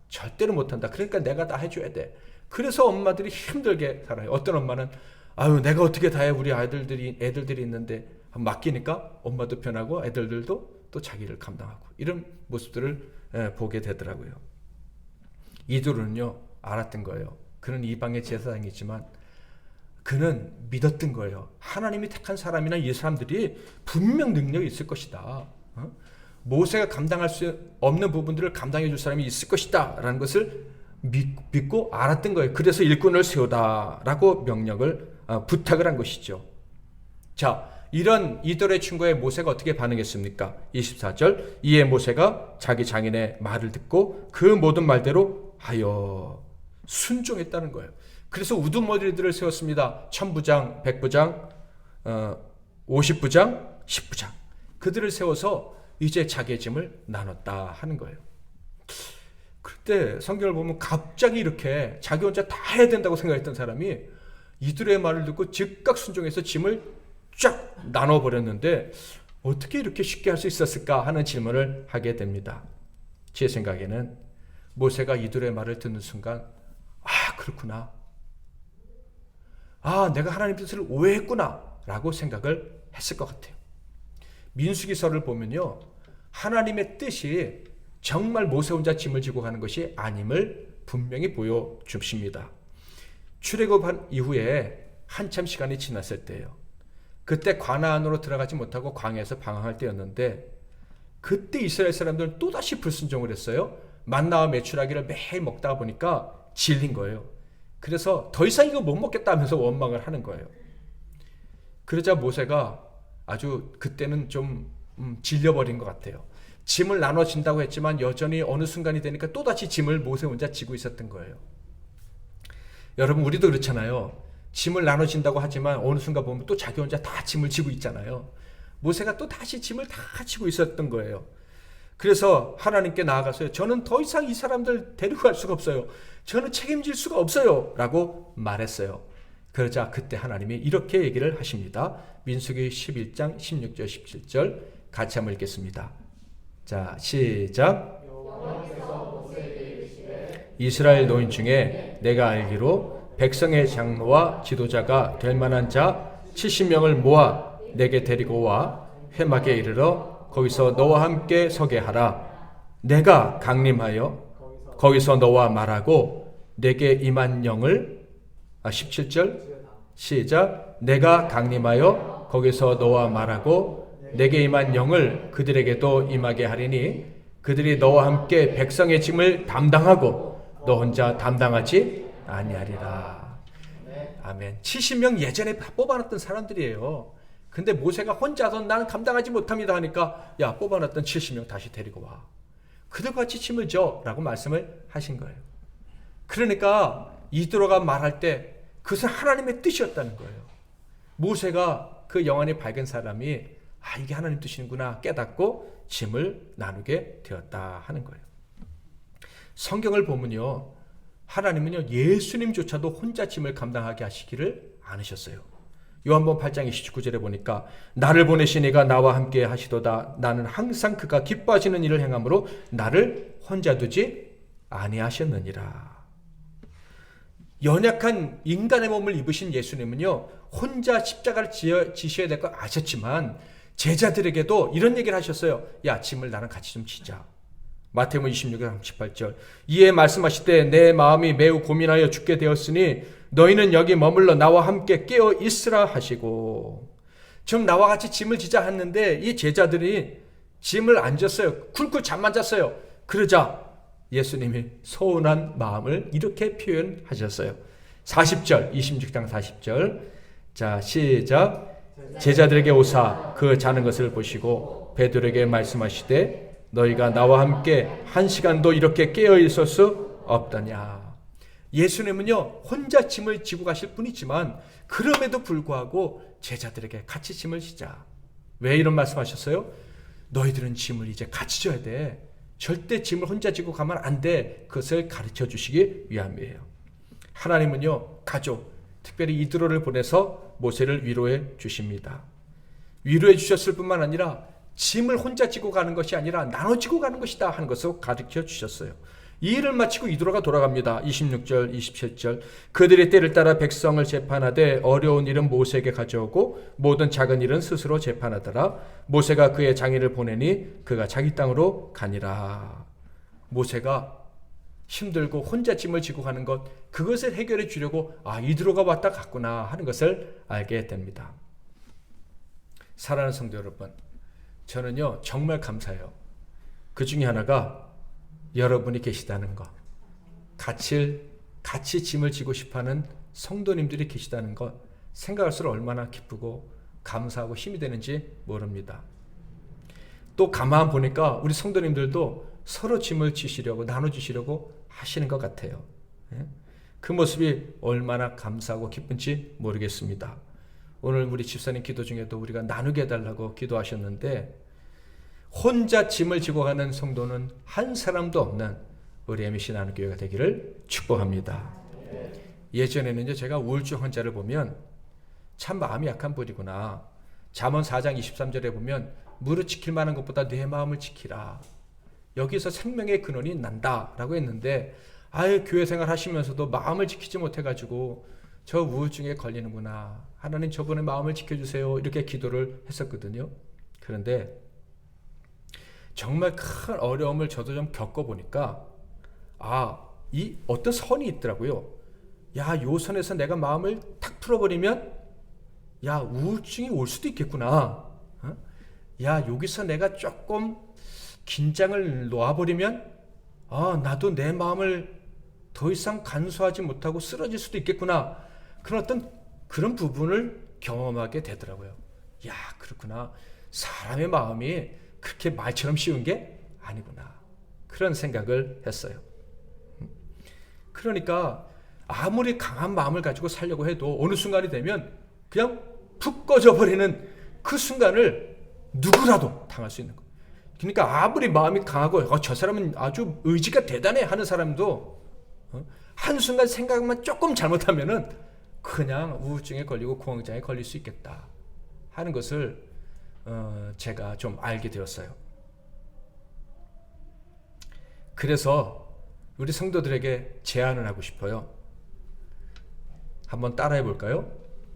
절대로 못한다. 그러니까 내가 다 해줘야 돼. 그래서 엄마들이 힘들게 살아요. 어떤 엄마는 아유 내가 어떻게 다 해. 우리 애들들이 있는데 맡기니까 엄마도 편하고 애들들도 또 자기를 감당하고 이런 모습들을 보게 되더라고요. 이드로는요 알았던 거예요. 그는 이방의 제사장이지만 그는 믿었던 거예요. 하나님이 택한 사람이나 이 사람들이 분명 능력이 있을 것이다. 모세가 감당할 수 없는 부분들을 감당해 줄 사람이 있을 것이다 라는 것을 믿고 알았던 거예요. 그래서 일꾼을 세우다라고 명령을 부탁을 한 것이죠. 자, 이런 이들의 충고에 모세가 어떻게 반응했습니까? 24절 이에 모세가 자기 장인의 말을 듣고 그 모든 말대로 하여 순종했다는 거예요. 그래서 우두머리들을 세웠습니다. 천부장, 백부장, 50부장, 10부장. 그들을 세워서 이제 자기의 짐을 나눴다 하는 거예요. 그때 성경을 보면 갑자기 이렇게 자기 혼자 다 해야 된다고 생각했던 사람이 이들의 말을 듣고 즉각 순종해서 짐을 쫙 나눠버렸는데 어떻게 이렇게 쉽게 할 수 있었을까 하는 질문을 하게 됩니다. 제 생각에는 모세가 이들의 말을 듣는 순간 그렇구나. 내가 하나님 뜻을 오해했구나 라고 생각을 했을 것 같아요. 민수기서를 보면요, 하나님의 뜻이 정말 모세 혼자 짐을 지고 가는 것이 아님을 분명히 보여주십니다. 출애굽한 이후에 한참 시간이 지났을 때예요. 그때 가나안으로 들어가지 못하고 광야에서 방황할 때였는데 그때 이스라엘 사람들은 또다시 불순종을 했어요. 만나와 메추라기를 매일 먹다가 보니까 질린 거예요. 그래서 더 이상 이거 못 먹겠다 하면서 원망을 하는 거예요. 그러자 모세가 아주 그때는 좀 질려버린 것 같아요. 짐을 나눠진다고 했지만 여전히 어느 순간이 되니까 또다시 짐을 모세 혼자 지고 있었던 거예요. 여러분, 우리도 그렇잖아요. 짐을 나눠진다고 하지만 어느 순간 보면 또 자기 혼자 다 짐을 지고 있잖아요. 모세가 또 다시 짐을 다 지고 있었던 거예요. 그래서 하나님께 나아가서요, 저는 더 이상 이 사람들 데리고 갈 수가 없어요. 저는 책임질 수가 없어요 라고 말했어요. 그러자 그때 하나님이 이렇게 얘기를 하십니다. 민수기 11장 16절 17절 같이 한번 읽겠습니다. 자, 시작. 이스라엘 노인 중에 내가 알기로 백성의 장로와 지도자가 될 만한 자 70명을 모아 내게 데리고 와 회막에 이르러 거기서 너와 함께 서게 하라. 내가 강림하여 거기서 너와 말하고 내게 임한 영을 17절 시작. 내가 강림하여 거기서 너와 말하고 내게 임한 영을 그들에게도 임하게 하리니 그들이 너와 함께 백성의 짐을 담당하고 너 혼자 담당하지 아니하리라. 아멘. 70명 예전에 뽑아놨던 사람들이에요. 근데 모세가 혼자서 나는 감당하지 못합니다 하니까 야, 뽑아놨던 70명 다시 데리고 와. 그들과 같이 짐을 져 라고 말씀을 하신 거예요. 그러니까 이드로가 말할 때 그것은 하나님의 뜻이었다는 거예요. 모세가 그 영안이 밝은 사람이 이게 하나님 뜻이구나 깨닫고 짐을 나누게 되었다 하는 거예요. 성경을 보면요, 하나님은요 예수님조차도 혼자 짐을 감당하게 하시기를 않으셨어요. 요한복음 8장 29절에 보니까 나를 보내신 이가 나와 함께 하시도다. 나는 항상 그가 기뻐하시는 일을 행함으로 나를 혼자 두지 아니하셨느니라. 연약한 인간의 몸을 입으신 예수님은요 혼자 십자가를 지셔야 될 걸 아셨지만 제자들에게도 이런 얘기를 하셨어요. 야, 짐을 나랑 같이 좀 지자. 마태복음 26장 38절 이에 말씀하시되 내 마음이 매우 고민하여 죽게 되었으니 너희는 여기 머물러 나와 함께 깨어 있으라 하시고. 좀 나와 같이 짐을 지자 했는데 이 제자들이 짐을 안 졌어요. 쿨쿨 잠만 잤어요. 그러자 예수님이 서운한 마음을 이렇게 표현하셨어요. 40절 26장 40절 자, 시작. 제자들에게 오사 그 자는 것을 보시고 베드로에게 말씀하시되 너희가 나와 함께 한 시간도 이렇게 깨어 있을 수 없더냐. 예수님은요 혼자 짐을 지고 가실 뿐이지만 그럼에도 불구하고 제자들에게 같이 짐을 지자. 왜 이런 말씀하셨어요? 너희들은 짐을 이제 같이 져야 돼. 절대 짐을 혼자 지고 가면 안 돼. 그것을 가르쳐 주시기 위함이에요. 하나님은요 가족, 특별히 이드로를 보내서 모세를 위로해 주십니다. 위로해 주셨을 뿐만 아니라 짐을 혼자 지고 가는 것이 아니라 나눠지고 가는 것이다 하는 것을 가르쳐 주셨어요. 이 일을 마치고 이드로가 돌아갑니다. 26절 27절 그들이 때를 따라 백성을 재판하되 어려운 일은 모세에게 가져오고 모든 작은 일은 스스로 재판하더라. 모세가 그의 장인을 보내니 그가 자기 땅으로 가니라. 모세가 힘들고 혼자 짐을 지고 가는 것, 그것을 해결해 주려고 이드로가 왔다 갔구나 하는 것을 알게 됩니다. 사랑하는 성도 여러분, 저는요 정말 감사해요. 그 중에 하나가 여러분이 계시다는 것, 같이 짐을 지고 싶어하는 성도님들이 계시다는 것 생각할수록 얼마나 기쁘고 감사하고 힘이 되는지 모릅니다. 또 가만 보니까 우리 성도님들도 서로 짐을 지시려고 나눠주시려고 하시는 것 같아요. 그 모습이 얼마나 감사하고 기쁜지 모르겠습니다. 오늘 우리 집사님 기도 중에도 우리가 나누게 해달라고 기도하셨는데 혼자 짐을 지고 가는 성도는 한 사람도 없는 우리 MBC 나눔교회가 되기를 축복합니다. 예전에는요 제가 우울증 환자를 보면 참 마음이 약한 분이구나. 잠언 4장 23절에 보면 무릇 지킬 만한 것보다 내 마음을 지키라. 여기서 생명의 근원이 난다라고 했는데 교회 생활 하시면서도 마음을 지키지 못해가지고 저 우울증에 걸리는구나. 하나님 저분의 마음을 지켜주세요. 이렇게 기도를 했었거든요. 그런데 정말 큰 어려움을 저도 좀 겪어보니까 이 어떤 선이 있더라고요. 요 선에서 내가 마음을 탁 풀어버리면 우울증이 올 수도 있겠구나. 여기서 내가 조금 긴장을 놓아버리면 나도 내 마음을 더 이상 간수하지 못하고 쓰러질 수도 있겠구나. 그런 부분을 경험하게 되더라고요. 그렇구나. 사람의 마음이 그렇게 말처럼 쉬운 게 아니구나. 그런 생각을 했어요. 그러니까 아무리 강한 마음을 가지고 살려고 해도 어느 순간이 되면 그냥 푹 꺼져버리는 그 순간을 누구라도 당할 수 있는 거예요. 그러니까 아무리 마음이 강하고 저 사람은 아주 의지가 대단해 하는 사람도 한순간 생각만 조금 잘못하면은 그냥 우울증에 걸리고 공황장애에 걸릴 수 있겠다 하는 것을 제가 좀 알게 되었어요. 그래서 우리 성도들에게 제안을 하고 싶어요. 한번 따라해 볼까요?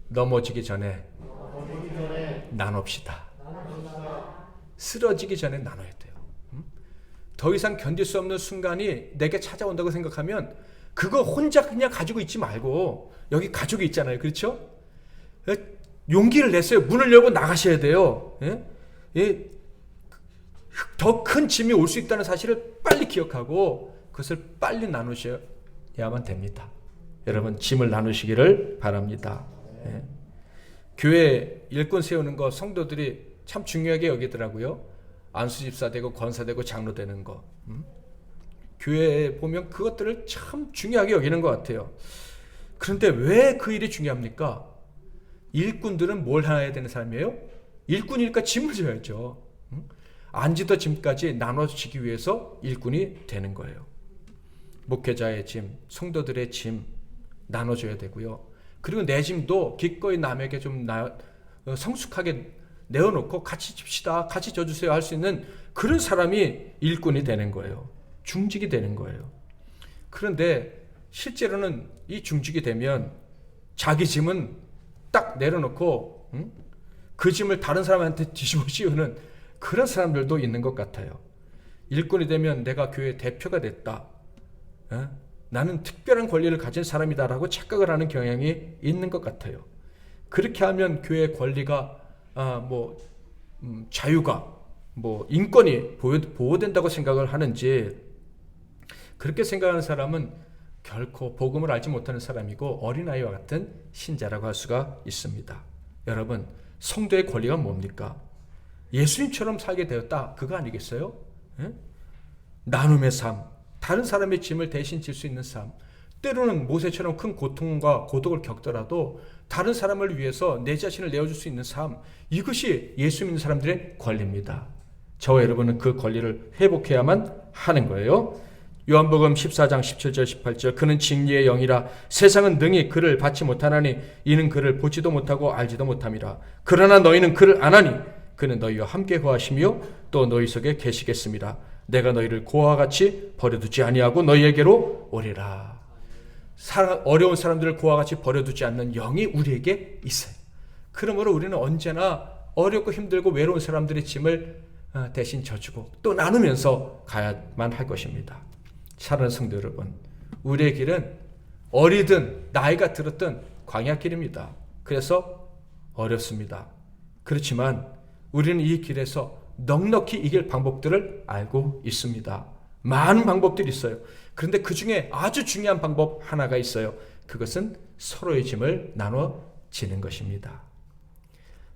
넘어지기 전에 나눕시다. 쓰러지기 전에 나눠야 돼요. 더 이상 견딜 수 없는 순간이 내게 찾아온다고 생각하면 그거 혼자 그냥 가지고 있지 말고 여기 가족이 있잖아요. 그렇죠? 용기를 내세요. 문을 열고 나가셔야 돼요. 더 큰 짐이 올 수 있다는 사실을 빨리 기억하고 그것을 빨리 나누셔야만 됩니다. 여러분 짐을 나누시기를 바랍니다. 교회 일꾼 세우는 거 성도들이 참 중요하게 여기더라고요. 안수집사 되고 권사 되고 장로 되는 거. 교회에 보면 그것들을 참 중요하게 여기는 것 같아요. 그런데 왜 그 일이 중요합니까? 일꾼들은 뭘 해야 되는 사람이에요? 일꾼이니까 짐을 져야죠. 안지도 짐까지 나눠지기 위해서 일꾼이 되는 거예요. 목회자의 짐, 성도들의 짐 나눠줘야 되고요. 그리고 내 짐도 기꺼이 남에게 좀 성숙하게 내어놓고 같이 집시다, 같이 져주세요 할 수 있는 그런 사람이 일꾼이 되는 거예요. 중직이 되는 거예요. 그런데 실제로는 이 중직이 되면 자기 짐은 딱 내려놓고 그 짐을 다른 사람한테 뒤집어 씌우는 그런 사람들도 있는 것 같아요. 일꾼이 되면 내가 교회 대표가 됐다. 나는 특별한 권리를 가진 사람이다라고 착각을 하는 경향이 있는 것 같아요. 그렇게 하면 교회의 권리가 자유가 인권이 보호된다고 생각을 하는지 그렇게 생각하는 사람은 결코 복음을 알지 못하는 사람이고 어린아이와 같은 신자라고 할 수가 있습니다. 여러분 성도의 권리가 뭡니까? 예수님처럼 살게 되었다 그거 아니겠어요? 나눔의 삶, 다른 사람의 짐을 대신 질 수 있는 삶, 때로는 모세처럼 큰 고통과 고독을 겪더라도 다른 사람을 위해서 내 자신을 내어줄 수 있는 삶, 이것이 예수 믿는 사람들의 권리입니다. 저와 여러분은 그 권리를 회복해야만 하는 거예요. 요한복음 14장 17절 18절 그는 진리의 영이라 세상은 능히 그를 받지 못하나니 이는 그를 보지도 못하고 알지도 못함이라. 그러나 너희는 그를 아나니 그는 너희와 함께 거하시며 또 너희 속에 계시겠습니다. 내가 너희를 고아와 같이 버려두지 아니하고 너희에게로 오리라. 어려운 사람들을 고아와 같이 버려두지 않는 영이 우리에게 있어요. 그러므로 우리는 언제나 어렵고 힘들고 외로운 사람들의 짐을 대신 져주고 또 나누면서 가야만 할 것입니다. 사랑하는 성도 여러분, 우리의 길은 어리든 나이가 들었든 광야길입니다. 그래서 어렵습니다. 그렇지만 우리는 이 길에서 넉넉히 이길 방법들을 알고 있습니다. 많은 방법들이 있어요. 그런데 그 중에 아주 중요한 방법 하나가 있어요. 그것은 서로의 짐을 나눠지는 것입니다.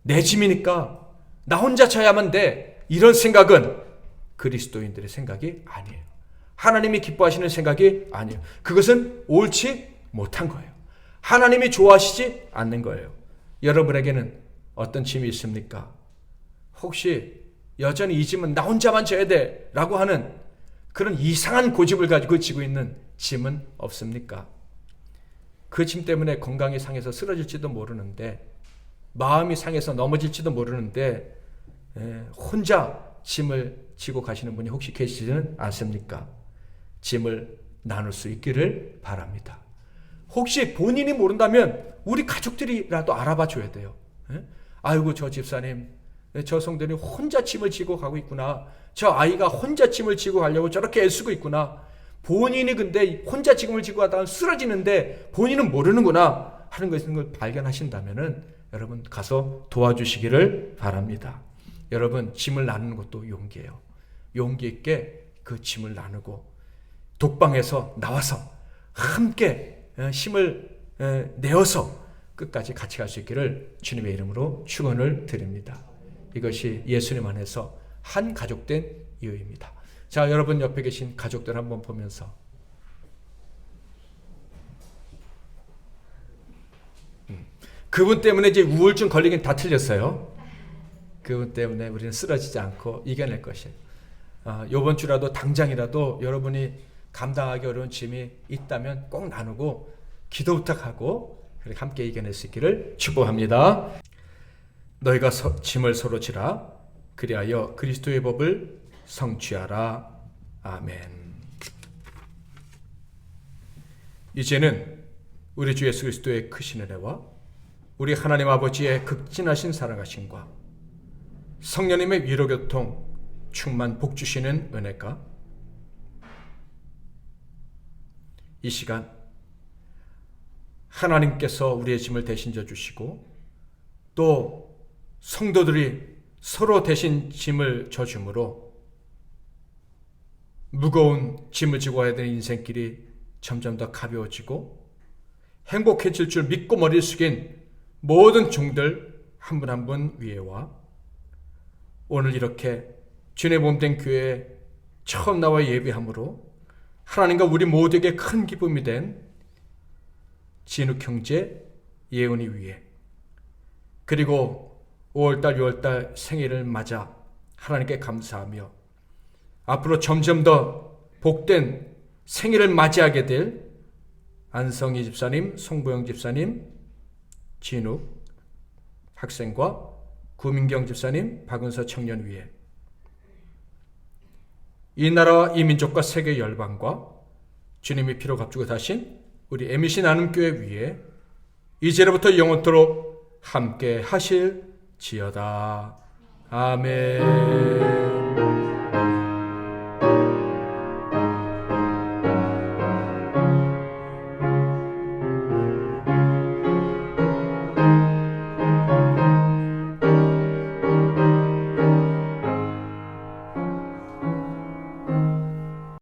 내 짐이니까 나 혼자 져야만 돼. 이런 생각은 그리스도인들의 생각이 아니에요. 하나님이 기뻐하시는 생각이 아니에요. 그것은 옳지 못한 거예요. 하나님이 좋아하시지 않는 거예요. 여러분에게는 어떤 짐이 있습니까? 혹시 여전히 이 짐은 나 혼자만 져야 돼 라고 하는 그런 이상한 고집을 가지고 지고 있는 짐은 없습니까? 그 짐 때문에 건강이 상해서 쓰러질지도 모르는데 마음이 상해서 넘어질지도 모르는데 혼자 짐을 지고 가시는 분이 혹시 계시지는 않습니까? 짐을 나눌 수 있기를 바랍니다. 혹시 본인이 모른다면 우리 가족들이라도 알아봐 줘야 돼요. 아이고 저 집사님, 저 성도님 혼자 짐을 지고 가고 있구나. 저 아이가 혼자 짐을 지고 가려고 저렇게 애쓰고 있구나. 본인이 근데 혼자 짐을 지고 가다가 쓰러지는데 본인은 모르는구나 하는 것을 발견하신다면은 여러분 가서 도와주시기를 바랍니다. 여러분 짐을 나누는 것도 용기예요. 용기 있게 그 짐을 나누고 독방에서 나와서 함께 힘을 내어서 끝까지 같이 갈 수 있기를 주님의 이름으로 축원을 드립니다. 이것이 예수님 안에서 한 가족된 이유입니다. 자, 여러분 옆에 계신 가족들 한번 보면서 그분 때문에 이제 우울증 걸리긴 다 틀렸어요. 그분 때문에 우리는 쓰러지지 않고 이겨낼 것이에요. 이번 주라도 당장이라도 여러분이 감당하기 어려운 짐이 있다면 꼭 나누고 기도 부탁하고 그렇게 함께 이겨낼 수 있기를 축복합니다. 너희가 짐을 서로 지라 그리하여 그리스도의 법을 성취하라. 아멘. 이제는 우리 주 예수 그리스도의 크신 은혜와 우리 하나님 아버지의 극진하신 사랑하심과 성령님의 위로교통 충만 복 주시는 은혜가 이 시간 하나님께서 우리의 짐을 대신 져 주시고 또 성도들이 서로 대신 짐을 져 주므로 무거운 짐을 지고 가야 되는 인생길이 점점 더 가벼워지고 행복해질 줄 믿고 머리를 숙인 모든 종들 한 분 한 분 위에와 오늘 이렇게 주의 몸된 교회에 처음 나와 예배함으로 하나님과 우리 모두에게 큰 기쁨이 된 진욱 형제 예은이 위에 그리고 5월달 6월달 생일을 맞아 하나님께 감사하며 앞으로 점점 더 복된 생일을 맞이하게 될 안성희 집사님, 송보영 집사님, 진욱 학생과 구민경 집사님, 박은서 청년 위에 이 나라와 이 민족과 세계 열방과 주님이 피로 값주고 다신 우리 MBC 나눔교회 위에 이제로부터 영원토록 함께 하실지어다. 아멘.